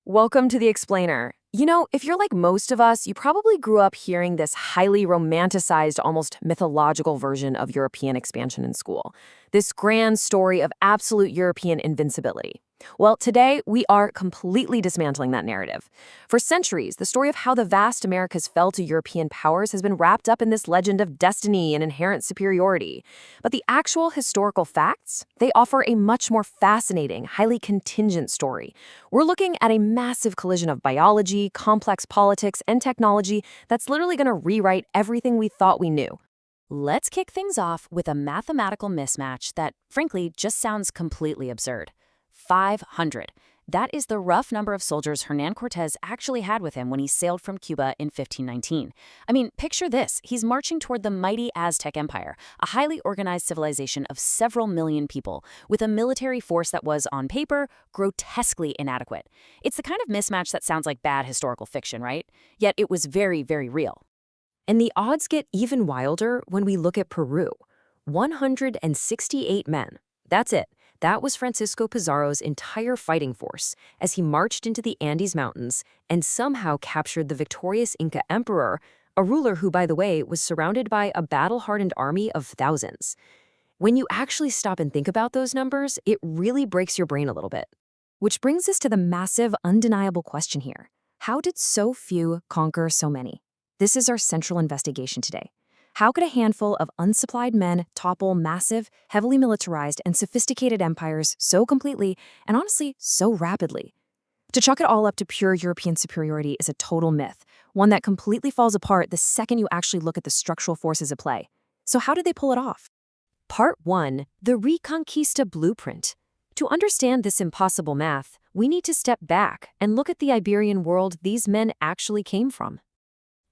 Welcome to The Explainer. You know, if you're like most of us, you probably grew up hearing this highly romanticized, almost mythological version of European expansion in school. This grand story of absolute European invincibility. Well, today we are completely dismantling that narrative. For centuries, the story of how the vast Americas fell to European powers has been wrapped up in this legend of destiny and inherent superiority. But the actual historical facts, they offer a much more fascinating, highly contingent story. We're looking at a massive collision of biology, complex politics, and technology that's literally going to rewrite everything we thought we knew. Let's kick things off with a mathematical mismatch that, frankly, just sounds completely absurd. 500. That is the rough number of soldiers Hernan Cortés actually had with him when he sailed from Cuba in 1519. I mean, picture this. He's marching toward the mighty Aztec Empire, a highly organized civilization of several million people, with a military force that was, on paper, grotesquely inadequate. It's the kind of mismatch that sounds like bad historical fiction, right? Yet it was very, very real. And the odds get even wilder when we look at Peru. 168 men. That's it. That was Francisco Pizarro's entire fighting force as he marched into the Andes Mountains and somehow captured the victorious Inca emperor, a ruler who, by the way, was surrounded by a battle-hardened army of thousands. When you actually stop and think about those numbers, it really breaks your brain a little bit. Which brings us to the massive, undeniable question here. How did so few conquer so many? This is our central investigation today. How could a handful of unsupplied men topple massive, heavily militarized, and sophisticated empires so completely, and honestly, so rapidly? To chalk it all up to pure European superiority is a total myth, one that completely falls apart the second you actually look at the structural forces at play. So how did they pull it off? Part 1. The Reconquista Blueprint. To understand this impossible math, we need to step back and look at the Iberian world these men actually came from.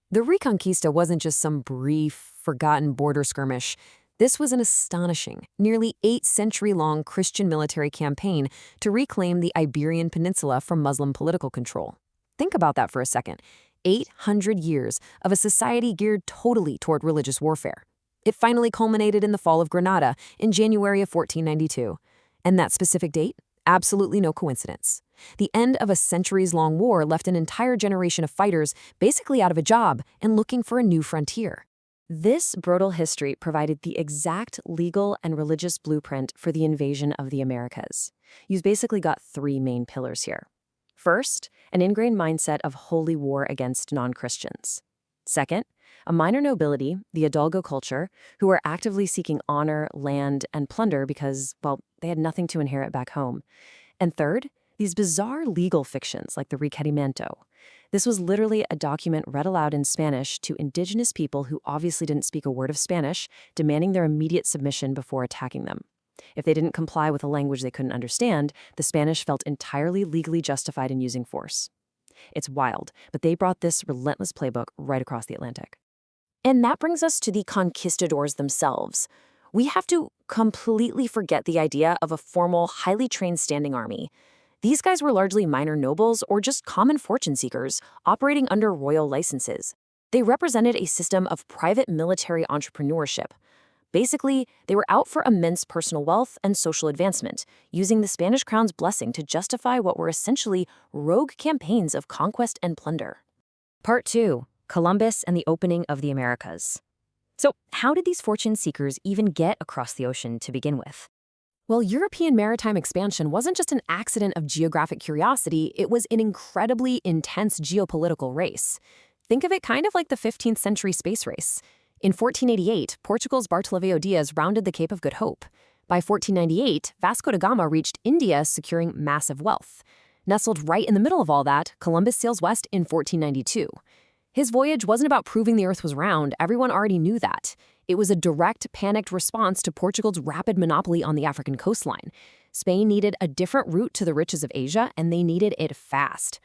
The Reconquista wasn't just some brief, forgotten border skirmish. This was an astonishing, nearly 8-century-long Christian military campaign to reclaim the Iberian Peninsula from Muslim political control. Think about that for a second. 800 years of a society geared totally toward religious warfare. It finally culminated in the fall of Granada in January of 1492. And that specific date? Absolutely no coincidence. The end of a centuries-long war left an entire generation of fighters basically out of a job and looking for a new frontier. This brutal history provided the exact legal and religious blueprint for the invasion of the Americas. You've basically got three main pillars here. First, an ingrained mindset of holy war against non-Christians. Second, a minor nobility, the Hidalgo culture, who were actively seeking honor, land, and plunder because, well, they had nothing to inherit back home. And third, these bizarre legal fictions like the Requerimiento. This was literally a document read aloud in Spanish to indigenous people who obviously didn't speak a word of Spanish, demanding their immediate submission before attacking them. If they didn't comply with a language they couldn't understand, the Spanish felt entirely legally justified in using force. It's wild, but they brought this relentless playbook right across the Atlantic. And that brings us to the conquistadors themselves. We have to completely forget the idea of a formal, highly trained standing army. These guys were largely minor nobles or just common fortune seekers operating under royal licenses. They represented a system of private military entrepreneurship. Basically, they were out for immense personal wealth and social advancement, using the Spanish crown's blessing to justify what were essentially rogue campaigns of conquest and plunder. Part 2. Columbus and the opening of the Americas. So, how did these fortune seekers even get across the ocean to begin with? Well, European maritime expansion wasn't just an accident of geographic curiosity, it was an incredibly intense geopolitical race. Think of it kind of like the 15th century space race. In 1488, Portugal's Bartolomeu Dias rounded the Cape of Good Hope. By 1498, Vasco da Gama reached India, securing massive wealth. Nestled right in the middle of all that, Columbus sails west in 1492. His voyage wasn't about proving the Earth was round, everyone already knew that. It was a direct, panicked response to Portugal's rapid monopoly on the African coastline. Spain needed a different route to the riches of Asia, and they needed it fast.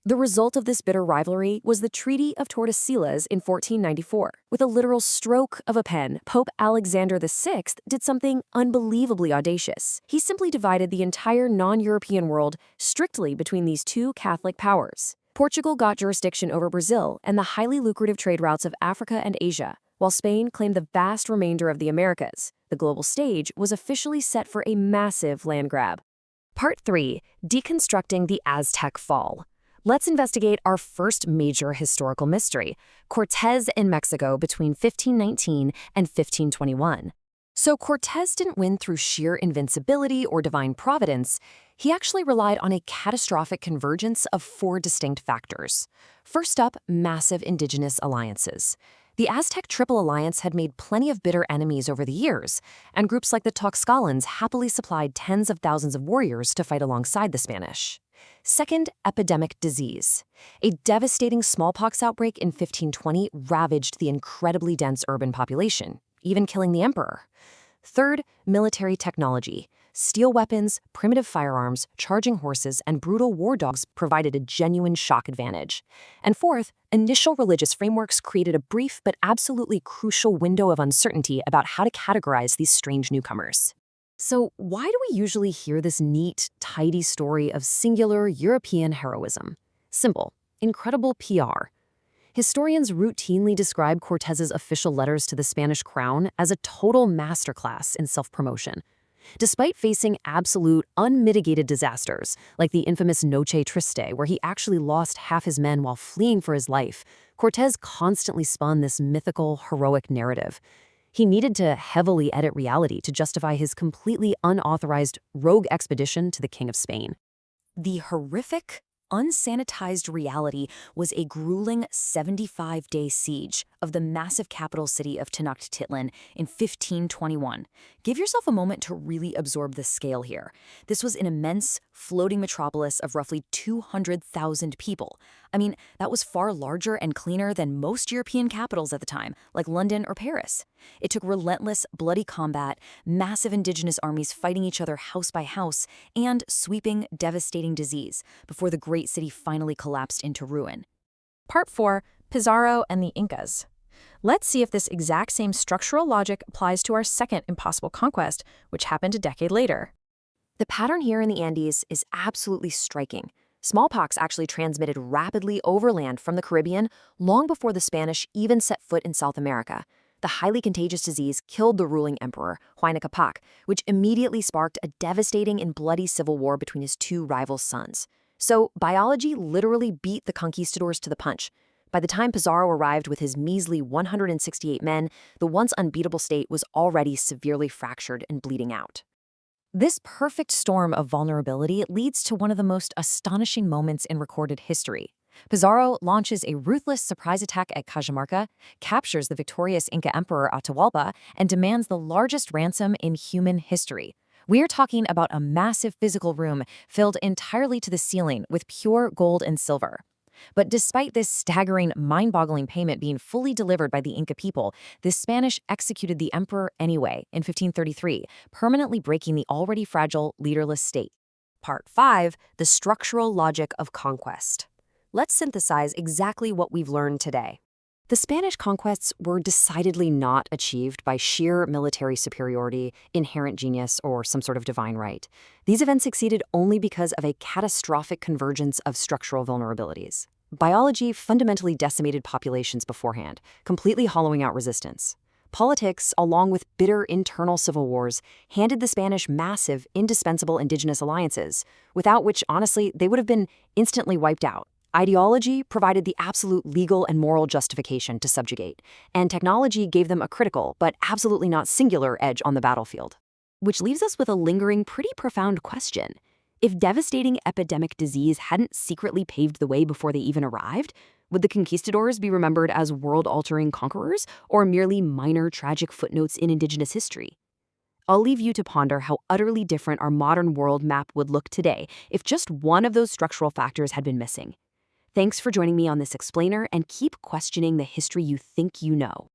The result of this bitter rivalry was the Treaty of Tordesillas in 1494. With a literal stroke of a pen, Pope Alexander VI did something unbelievably audacious. He simply divided the entire non-European world strictly between these two Catholic powers. Portugal got jurisdiction over Brazil and the highly lucrative trade routes of Africa and Asia, while Spain claimed the vast remainder of the Americas. The global stage was officially set for a massive land grab. Part 3. Deconstructing the Aztec Fall. Let's investigate our first major historical mystery, Cortés in Mexico between 1519 and 1521. So Cortés didn't win through sheer invincibility or divine providence. He actually relied on a catastrophic convergence of 4 distinct factors. First up, massive indigenous alliances. The Aztec Triple Alliance had made plenty of bitter enemies over the years, and groups like the Tlaxcalans happily supplied tens of thousands of warriors to fight alongside the Spanish. Second, epidemic disease. A devastating smallpox outbreak in 1520 ravaged the incredibly dense urban population, even killing the emperor. Third, military technology. Steel weapons, primitive firearms, charging horses, and brutal war dogs provided a genuine shock advantage. And fourth, initial religious frameworks created a brief but absolutely crucial window of uncertainty about how to categorize these strange newcomers. So why do we usually hear this neat, tidy story of singular European heroism? Simple, incredible PR. Historians routinely describe Cortés's official letters to the Spanish crown as a total masterclass in self-promotion. Despite facing absolute, unmitigated disasters, like the infamous Noche Triste, where he actually lost half his men while fleeing for his life, Cortés constantly spun this mythical, heroic narrative. He needed to heavily edit reality to justify his completely unauthorized rogue expedition to the King of Spain. The horrific, unsanitized reality was a grueling 75-day siege of the massive capital city of Tenochtitlan in 1521. Give yourself a moment to really absorb the scale here. This was an immense, floating metropolis of roughly 200,000 people. I mean, that was far larger and cleaner than most European capitals at the time, like London or Paris. It took relentless, bloody combat, massive indigenous armies fighting each other house by house, and sweeping, devastating disease before the great city finally collapsed into ruin. Part 4. Pizarro and the Incas. Let's see if this exact same structural logic applies to our second impossible conquest, which happened a decade later. The pattern here in the Andes is absolutely striking. Smallpox actually transmitted rapidly overland from the Caribbean long before the Spanish even set foot in South America. The highly contagious disease killed the ruling emperor, Huayna Capac, which immediately sparked a devastating and bloody civil war between his 2 rival sons. So biology literally beat the conquistadors to the punch. By the time Pizarro arrived with his measly 168 men, the once unbeatable state was already severely fractured and bleeding out. This perfect storm of vulnerability leads to one of the most astonishing moments in recorded history. Pizarro launches a ruthless surprise attack at Cajamarca, captures the victorious Inca emperor Atahualpa, and demands the largest ransom in human history. We're talking about a massive physical room filled entirely to the ceiling with pure gold and silver. But despite this staggering, mind-boggling payment being fully delivered by the Inca people, the Spanish executed the emperor anyway in 1533, permanently breaking the already fragile, leaderless state. Part 5. The structural logic of conquest. Let's synthesize exactly what we've learned today. The Spanish conquests were decidedly not achieved by sheer military superiority, inherent genius, or some sort of divine right. These events succeeded only because of a catastrophic convergence of structural vulnerabilities. Biology fundamentally decimated populations beforehand, completely hollowing out resistance. Politics, along with bitter internal civil wars, handed the Spanish massive, indispensable indigenous alliances, without which, honestly, they would have been instantly wiped out. Ideology provided the absolute legal and moral justification to subjugate, and technology gave them a critical, but absolutely not singular, edge on the battlefield. Which leaves us with a lingering, pretty profound question. If devastating epidemic disease hadn't secretly paved the way before they even arrived, would the conquistadors be remembered as world-altering conquerors, or merely minor tragic footnotes in indigenous history? I'll leave you to ponder how utterly different our modern world map would look today if just one of those structural factors had been missing. Thanks for joining me on this explainer, and keep questioning the history you think you know.